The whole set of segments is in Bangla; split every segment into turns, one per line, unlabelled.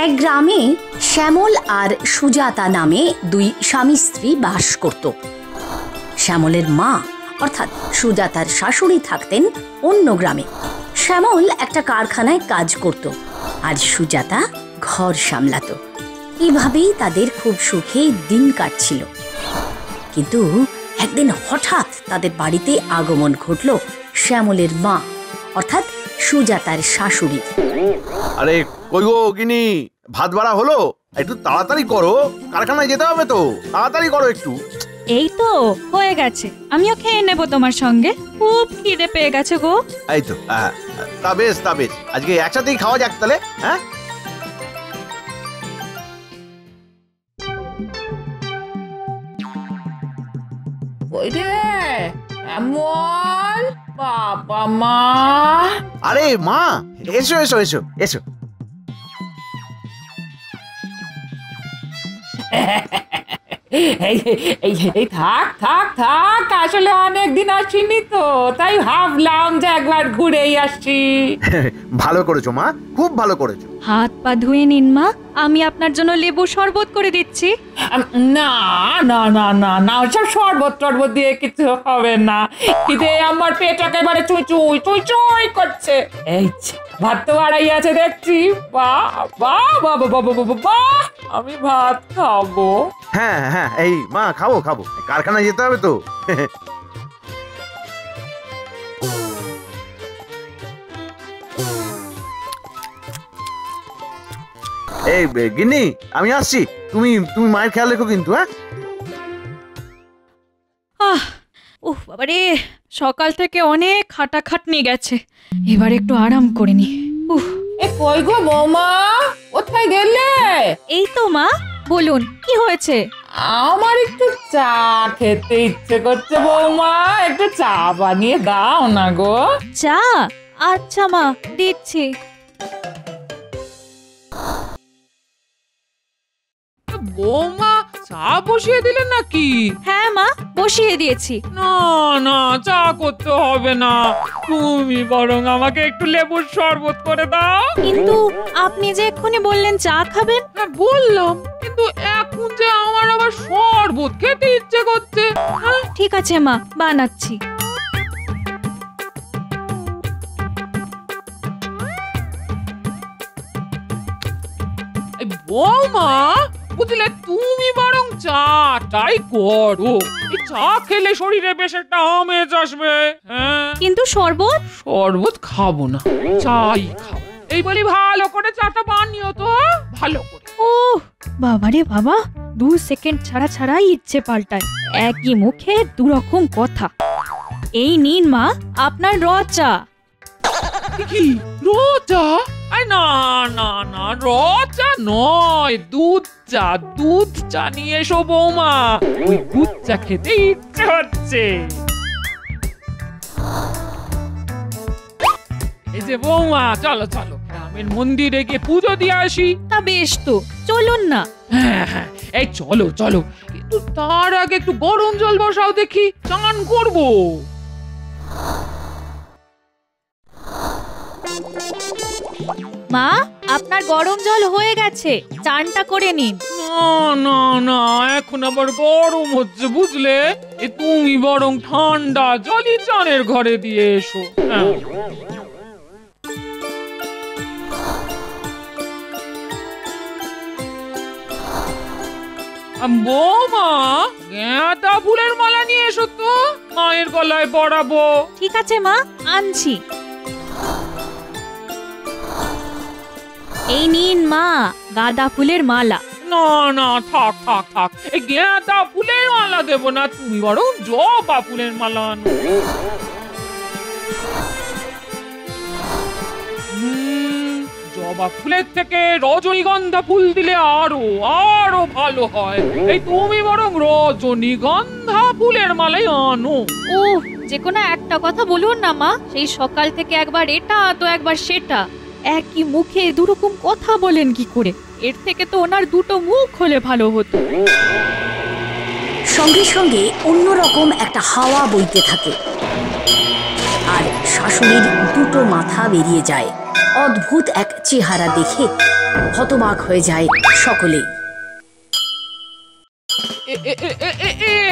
এক গ্রামে শ্যামল আর সুজাতা নামে দুই স্বামী স্ত্রী বাস করত। শ্যামলের মা অর্থাৎ সুজাতার শাশুড়ি থাকতেন অন্য গ্রামে। শ্যামল একটা কারখানায় কাজ করত আর সুজাতা ঘর সামলাত। এভাবেই তাদের খুব সুখে দিন কাটছিল। কিন্তু একদিন হঠাৎ তাদের বাড়িতে আগমন ঘটল শ্যামলের মা অর্থাৎ সুজাতার শাশুড়ি।
আরে কই গো গিনি, ভাত বাড়া হলো? একটু তাড়াতাড়ি করো, কারখানায় যেতে হবে তো, তাড়াতাড়ি করো একটু।
এই তো হয়ে গেছে, আমিও খেয়ে নেব তোমার সঙ্গে, খুব খিদে পেয়ে গেছে গো।
এই তো তা বেশ, আজকে একসাথেই খাওয়া যাক তাহলে। হ্যাঁ
ওই রে এমন বাবা মা।
আরে মা, এসো এসো এসো এসো।
এই থাক থাক থাক, আসলে অনেকদিন আসিনি তো, তাই ভাবলাম যে একবার ঘুরেই আসছি।
ভালো করেছো মা, খুব ভালো করেছো।
হাত পা ধুয়ে নিন মা, আমি আপনার জন্য লেবু শরবত করে দিচ্ছি।
না না না না না, ওসব শরবত টরবত দিয়ে কিছু হবে না। খিদে আমার পেট একেবারে চুই চুই চুই চুই করছে। এই ভাত তো বাড়াই আছে দেখছি। বাহ বাহ বাহ বাহ বাহ বাহ, আমি ভাত খাবো।
হ্যাঁ হ্যাঁ, এই মা খাবো খাবো, কারখানায় যেতে হবে তো। এই গিন্নি, আমি আসছি, তুমি মায়ের খেয়াল রেখো কিন্তু। হ্যাঁ
বাবারে, সকাল থেকে অনেক খাটাখাটনি গেছে, এবার একটু আরাম করে নি।
কই গো বৌমা, কোথায় গেলে?
এই তো মা, বলুন কি হয়েছে?
আমার একটু চা খেতে ইচ্ছে করছে বৌমা, একটু চা বানিয়ে দাও না গো।
চা? আচ্ছা মা, দিচ্ছি।
বৌমা চা বসিয়ে দিলেন নাকি?
হ্যাঁ মা, বসিয়ে দিয়েছি।
না না, চা করতে হবে না, তুমি বরং আমাকে একটু লেবুর শরবত করে দাও।
কিন্তু আপনি যে এক্ষুনি বললেন চা খাবেন।
হ্যাঁ বললাম, কিন্তু এখন যে আমার আবার শরবত খেতে ইচ্ছে করছে।
ঠিক আছে মা, বানাচ্ছি।
বৌমা বুঝলে, তুমি বরং চাটাই করো, চা খেলে শরীরে বেশ একটা আমেজ আসবে। হ্যাঁ
কিন্তু শরবত?
শরবত খাবো না, চাই খাবো। এই বলি ভালো করে চাটা বানিও তো, ভালো করে।
ও বাবারে বাবা, 2 সেকেন্ড ছাড়া ছাড়াই ইচ্ছে পাল্টায়, একই মুখে দুরকম কথা। এই নিন মা, আপনার র চা।
কি রচা? না না না, রচা নয়, দুধ চা। দুধ চা নিয়ে এসো বৌমা, ওই দুধ চা খেতে ইচ্ছে হচ্ছে। এই যে বৌমা, চলো চলো, গ্রামের মন্দিরে গিয়ে পুজো দিয়ে আসি।
তা বেশ তো, চলুন না।
হ্যাঁ হ্যাঁ, এই চলো চলো, কিন্তু তার আগে একটু গরম জল বসাও দেখি, চান করবো।
মা, আপনার গরম জল হয়ে গেছে, চানটা করে নিন।
না না না, এখন আবার গরম হচ্ছে বুঝলে, তুমি বরং ঠান্ডা জলই চানের ঘরে দিয়ে এসো। বৌমা, গাঁদা ফুলের মালা নিয়ে এসো তো, মায়ের গলায় পরাবো।
ঠিক আছে মা, আনছি। এই নিন মা, গাঁদা ফুলের মালা।
না না, থাক থাক থাক, এই গাঁদা ফুলের মালা দেবো না, তুমি বরং জবা ফুলের মালা আনো। জবা ফুলের থেকে রজনীগন্ধা ফুল দিলে আরো আরো ভালো হয়। এই তুমি বরং রজনীগন্ধা ফুলের মালাই আনো।
ও, যে কোনো একটা কথা বলুন না মা, সেই সকাল থেকে একবার এটা তো একবার সেটা, একই মুখে দুরকম কথা বলেন কি করে? এর থেকে তো ওনার দুটো মুখ হলে ভালো হতো।
সঙ্গে সঙ্গে অন্যরকম একটা হাওয়া বইতে থাকে আর শাশুড়ির দুটো মাথা বেরিয়ে যায়। অদ্ভুত এক চেহারা দেখে হতবাক হয়ে যায় সকলেই।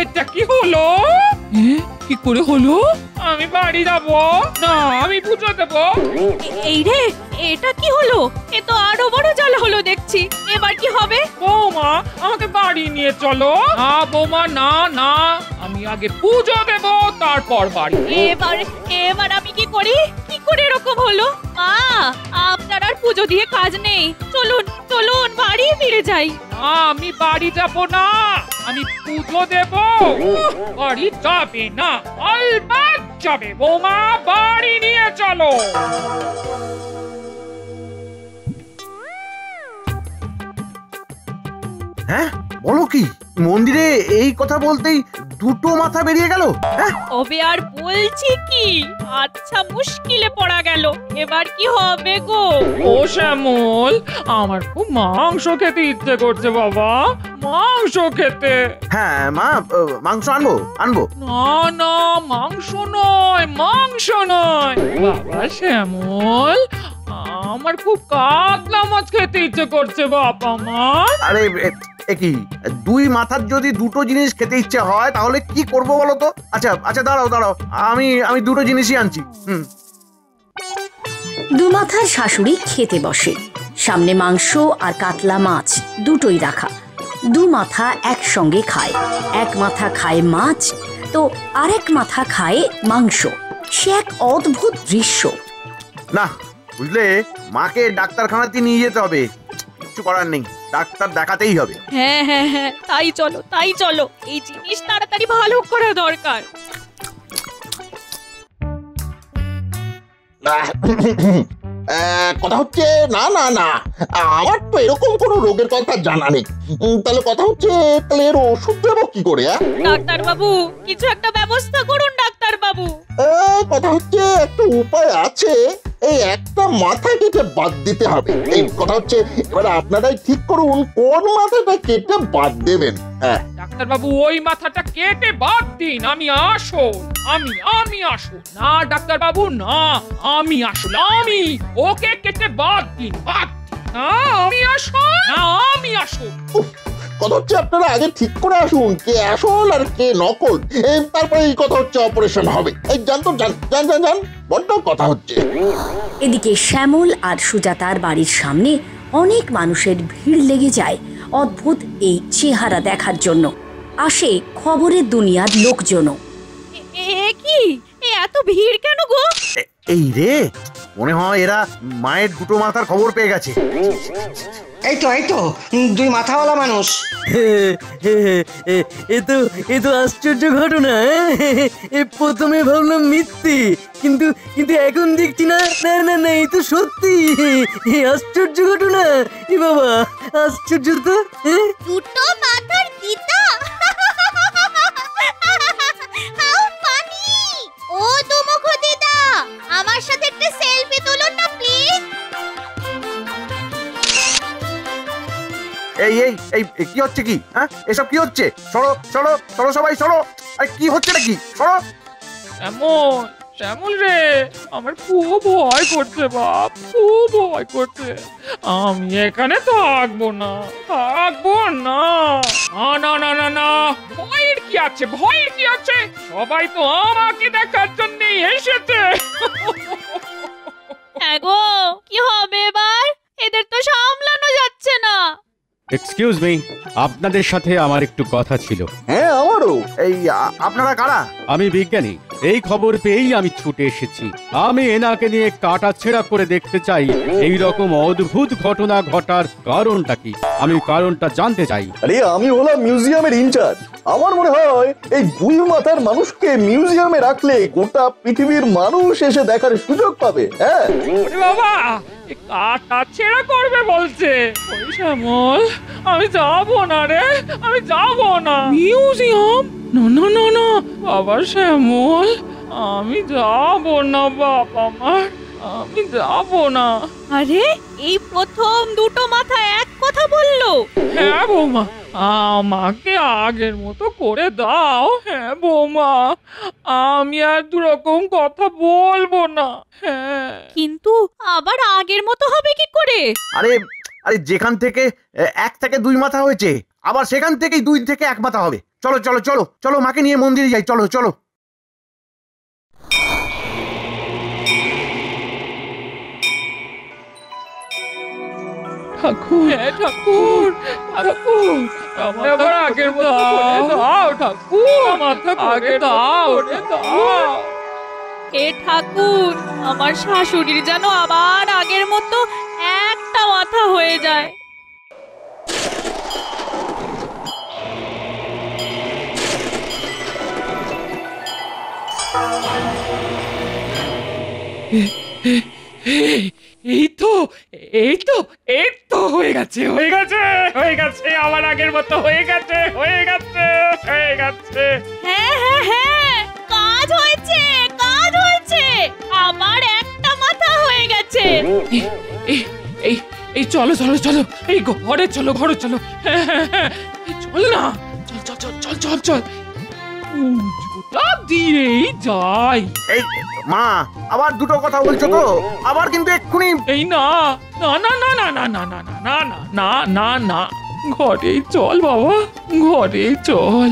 এটা কি হলো? কি করে হলো? আমি বাড়ি যাব না, আমি পুজো দেবো।
এই রে, এটা কি হলো? এ তো আরো বড় জ্বালা হলো দেখছি। এবার কি হবে?
বৌমা, আমাকে বাড়ি নিয়ে চলো। না বৌমা, না না, আমি আগে পুজো দেব, তারপর বাড়ি।
এবার আমি কি করি? কি করে এরকম হলো? মা, আপনার আর পুজো দিয়ে কাজ নেই। চলুন চলুন, বাড়ি ফিরে যাই।
আমি বাড়ি যাব না, আমি পুজো দেব। বাড়ি যাবে না, আলবাত যাবে। বৌমা, বাড়ি নিয়ে চলো।
হ্যাঁ, বলো কি? মন্দিরে এই কথা বলতেই দুটো মাথা বেরিয়ে গেল। হ্যাঁ,
তবে আর বলছি কি? আচ্ছা, মুশকিলে পড়া গেল। এবার কি হবে গো?
ও শ্যামল, আমার খুব মাংস খেতে ইচ্ছে করছে বাবা, মাংস খেতে।
হ্যাঁ মা, মাংস আনবো আনবো।
না না, মাংস নয়, মাংস নয় বাবা শ্যামল, আমার খুব কাতলা মাছ খেতে ইচ্ছে করছে বাবা মা।
আরে কি, দুই মাথার যদি দুটো জিনিস খেতে ইচ্ছে হয় তাহলে কি করবো বলো তো? আচ্ছা আচ্ছা, দাঁড়াও দাঁড়াও, আমি দুটো জিনিসই আনছি।
দুমাথার শাশুড়ি খেতে বসে। সামনে মাংস আর কাতলা মাছ দুটোই রাখা। দু মাথা একসঙ্গে খায়। এক মাথা খায় মাছ, তো আরেক মাথা খায় মাংস। সে এক অদ্ভুত দৃশ্য।
না, বুঝলে, মাকে ডাক্তারখানাতে নিয়ে যেতে হবে। কিছু করার নেই, ডাক্তার দেখাতেই হবে।
হ্যাঁ হ্যাঁ হ্যাঁ, তাই চলো তাই চলো। এই জিনিস তাড়াতাড়ি ভালো করা দরকার।
কথা হচ্ছে, না না না, আমার তো এরকম কোনো রোগের কথা জানা নেই। তাহলে কথা হচ্ছে, তাহলে এর ওষুধ দেবো কি করে?
ডাক্তার বাবু, কিছু একটা ব্যবস্থা করুন ডাক্তার বাবু।
কথা হচ্ছে, একটা উপায় আছে। এই একটা মাথা কেটে বাদ দিতে হবে। এই কথা হচ্ছে, এবার আপনারাই ঠিক করুন কোন মাথাটা কেটে বাদ দেবেন। হ্যাঁ
ডাক্তার বাবু, ওই মাথাটা কেটে বাদ দিন। আমি আসল, আমি আসল না ডাক্তার বাবু, না আমি আসল, আমি ওকে কেটে বাদ দিন, বাদ দিন। না আমি আসল, না আমি আসল।
কথা হচ্ছে, আপনারা আগে ঠিক করে আসুন কে আসল আর কে নকল। তারপরে এই কথা হচ্ছে অপারেশন হবে। এই জান তো, জান জান জান জান, বড্ড কথা হচ্ছে।
এদিকে শ্যামল আর সুজাতার বাড়ির সামনে অনেক মানুষের ভিড় লেগে যায় অদ্ভুত এই চেহারা দেখার জন্য। আসে খবরের দুনিয়ার লোকজনও।
এ কি, এত ভিড় কেন গো?
এই রে, মনে হয় এরা মায়ের দুটো মাথার খবর পেয়ে গেছে।
এই তো দুই মাথাওয়ালা মানুষ।
এ তো আশ্চর্য ঘটনা। প্রথমে ভাবলাম মিথ্যে, কিন্তু কিন্তু এখন দেখছি না, না না না, এই তো সত্যি। আশ্চর্য ঘটনা। এ বাবা, আশ্চর্য তো।
দুটো মাথার দিদা, হাউ ফানি। ও দুমুখ দিদা, আমার সাথে একটা সেলফি তুলুন না প্লিজ।
এই এই এই কি হচ্ছে কি? হ্যাঁ, এসব কি হচ্ছে? সরো সরো সরো, সবাই সরো। আরে কি হচ্ছে নাকি? সরো।
শ্যামল, শ্যামল রে, আমার খুব ভয় করছে বাপ, খুব ভয় করছে। আমি এখানে থাকবো না, থাকবো না। না না না না, ভয়ের কি আছে, ভয়ের কি আছে? সবাই তো আমাকে দেখার জন্য এসেছে।
হ্যাঁ গো, কি হবে এবার? এদের তো সামলানো যাচ্ছে না।
এক্সকিউজ মি, আপনাদের সাথে আমার একটু কথা ছিল।
হ্যাঁ, আমারও।
এই আপনারা কারা?
আমি বিজ্ঞানী, এই খবর পেয়েই আমি ছুটে এসেছি। আমি এনাকে নিয়ে কাটাছেঁড়া করে দেখতে চাই এই রকম অদ্ভুত ঘটনা ঘটার কারণটা কি। আমি কারণটা জানতে চাই।
আরে, আমি হলাম মিউজিয়ামের ইনচার্জ। আমার মনে হয় এই দুই মাথার মানুষকে মিউজিয়ামে রাখলে গোটা পৃথিবীর মানুষ এসে দেখার সুযোগ পাবে। হ্যাঁ
ওরে বাবা, কাটা ছেঁড়া করবে বলছে। ওই শ্যামল, আমি যাবো না রে, আমি যাবো না মিউজিয়াম। না না না না বাবা শ্যামল, আমি যাবো না বাবা আমার, আমি যাবো না।
আরে, এই প্রথম দুটো মাথা এক কথা বললো।
হ্যাঁ বৌমা, আমাকে আগের মতো করে দাও। হ্যাঁ বৌমা, আমি আর দুরকম কথা বলবো না। হ্যাঁ,
কিন্তু আবার আগের মতো হবে কি করে?
আরে আরে যেখান থেকে 1 থেকে 2 মাথা হয়েছে আবার সেখান থেকেই 2 থেকে 1 মাথা হবে। চলো চলো চলো চলো, মাকে নিয়ে মন্দিরে যাই, চলো চলো।
ঠাকুর, হ্যাঁ ঠাকুর, ঠাকুর, আমায় আবার আগের মতো করে দাও ঠাকুর, মাথা আগে দাও, দাও।
এ ঠাকুর, আমার শাশুড়ির যেন আবার আগের মতো একটা মাথা হয়ে যায়।
এই তো এই তো এই তো হয়ে গেছে, হয়ে গেছে, হয়ে গেছে, আমার আগের মতো হয়ে গেছে, হয়ে গেছে, হয়ে গেছে।
হ্যাঁ হ্যাঁ হ্যাঁ, কাজ হয়েছে, কাজ হয়েছে, আবার একটা মাথা হয়ে গেছে।
এই এই এই চলো চলো চলো, এই ঘরে চলো, ঘরে চলো। হ্যাঁ হ্যাঁ হ্যাঁ, চল না, চল চল চল চল চল চল, পুজোটা দিয়েই যাই।
এই মা, আবার দুটো কথা বলছো তো? আবার কিন্তু এক্ষুনি
এই না না না না না না না না না না না না না, ঘরেই চল বাবা, ঘরেই চল।